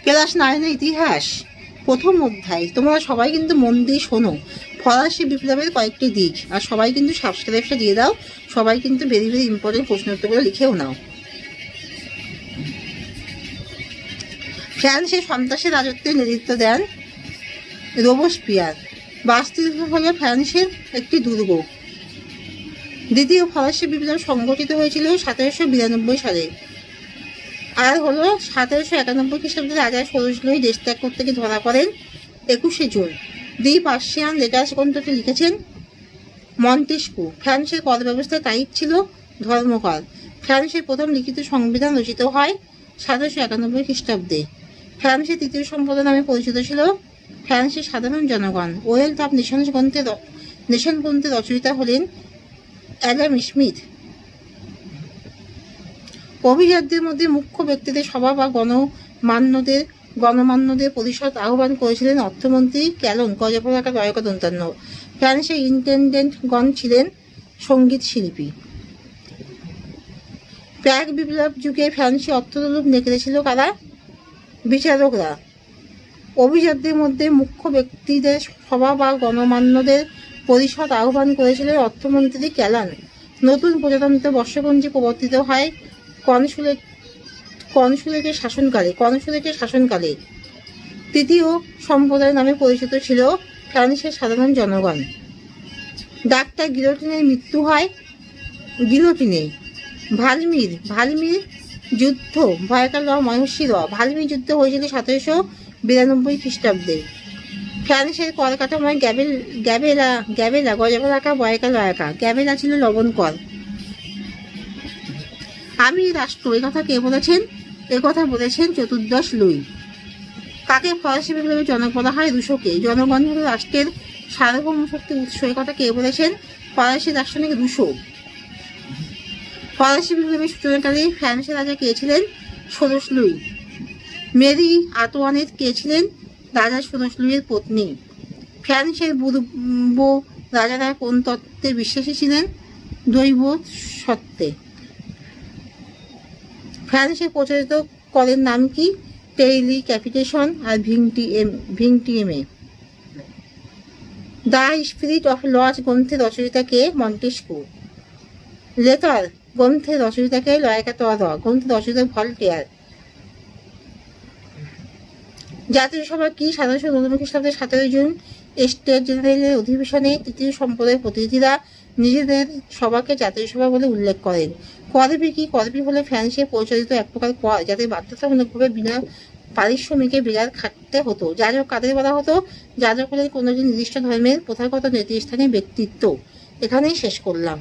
Class 9 ইতিহাস প্রথম অধ্যায়। তোমরা সবাই কিন্তু মন দিয়ে শোনো। ফরাসি বিপ্লবের কয়েকটি দিক। আর সবাই কিন্তু সাবস্ক্রাইবটা দিয়ে দাও। সবাই কিন্তু ভেরি ভেরি ইম্পর্টেন্ট প্রশ্ন উত্তরগুলো লিখেও নাও। ফ্রান্সে সন্ত্রাসের রাজত্বে নেতৃত্ব দেন রোবসপিয়ার। বাস্তিল হল ফ্রান্সের একটি দুর্গ। দ্বিতীয় ফরাসি বিপ্লব সংগঠিত হয়েছিল 1792 সালে। আর হলো 1791 খ্রিস্টাব্দে রাজা ষোড়শলুই দেশ ত্যাগ করতে গিয়ে ধরা পড়েন 21শে জুন। দি পার্সিয়ান লেটার্স গ্রন্থটি লিখেছেন মন্টেস্কু। ফ্রান্সের কর ব্যবস্থায় টাইপ ছিল ধর্মকর। ফ্রান্সের প্রথম লিখিত সংবিধান রচিত হয় 1791 খ্রিস্টাব্দে। ফ্রান্সের তৃতীয় সম্প্রদায় নামে পরিচিত ছিল ফ্রান্সের সাধারণ জনগণ। ওয়েলথ অফ নেশনস গ্রন্থের রচয়িতা হলেন অ্যাডাম স্মিথ। অভিজাতদের মধ্যে মুখ্য ব্যক্তিদের সভা বা গণমান্যদের পরিষদ আহ্বান করেছিলেন অর্থমন্ত্রী ক্যালন গজপতাকা দন্তন্য। ফ্রান্সের ইন্টেন্ডেন্টগণ ছিলেন সঙ্গীত শিল্পী। প্রাক বিপ্লব যুগে ফ্রান্সে অর্থরূপ নেকেড়েছিল কারা? বিচারকরা। অভিজাতদের মধ্যে মুখ্য ব্যক্তিদের সভা বা গণমান্যদের পরিষদ আহ্বান করেছিলেন অর্থমন্ত্রী ক্যালন। নতুন প্রজাতন্ত্র বর্ষপঞ্জি প্রবর্তিত হয় কনসুলেটের শাসনকালে। তৃতীয় সম্প্রদায় নামে পরিচিত ছিল ফ্রান্সের সাধারণ জনগণ। ডাক্তার গিলোটিনের মৃত্যু হয় গিলোটিনে। ভালমির যুদ্ধ ভয়কাল মহিষী ভালমির যুদ্ধ হয়েছিল 1792 খ্রিস্টাব্দে। ফ্রান্সের কর কাঠামোয় গ্যাবেলা গজপতাকা বয়কাল একা। গ্যাবেলা ছিল লবণ কর। আমি রাষ্ট্র একথা কে বলেছেন? একথা বলেছেন চতুর্দশ লুই। কাকে ফরাসি বিপ্লবের জনক বলা হয়? রুশোকে। জনগণ হল রাষ্ট্রের সার্বভৌম শক্তির উৎস। একথা কে বলেছেন? ফরাসি দার্শনিক রুশো। ফরাসি বিপ্লবের সূচনাকারী ফ্রান্সের রাজা কে ছিলেন? ষোড়শ লুই। মেরি আতোয়ানেট কে ছিলেন? রাজা ষোড়শ লুইয়ের পত্নী। ফ্রান্সের পূর্ব রাজারা কোন তত্ত্বে বিশ্বাসী ছিলেন? দৈব সত্ত্বে। ফ্রান্সে প্রচলিত করের নাম কি? টেইলি ক্যাপিটেশন আর ভিংটিএমে। দ্য স্পিরিট অফ লজ গ্রন্থের রচয়িতা কে? মন্টেস্কু। লেটার গ্রন্থের রচয়িতা কে? গ্রন্থের রচয়িতা ভলটেয়ার। জাতীয় সভা কি? 1799 খ্রিস্টাব্দের 17 জুন স্টেট জেনারেলের অধিবেশনে তৃতীয় সম্প্রদায়ের প্রতিনিধিরা নিজেদের সভাকে জাতীয় সভা বলে উল্লেখ করেন। করবি কি? করবি হলে ফ্রান্সে প্রচলিত এক প্রকার কর, যাতে বাধ্যতামূলকভাবে বিনা পারিশ্রমিকে বিরাট খাটতে হতো। যাজক কাদের বলা হতো? যাজক হলেন কোনো নির্দিষ্ট ধর্মের প্রথাগত নেতৃস্থানীয় ব্যক্তিত্ব। এখানেই শেষ করলাম।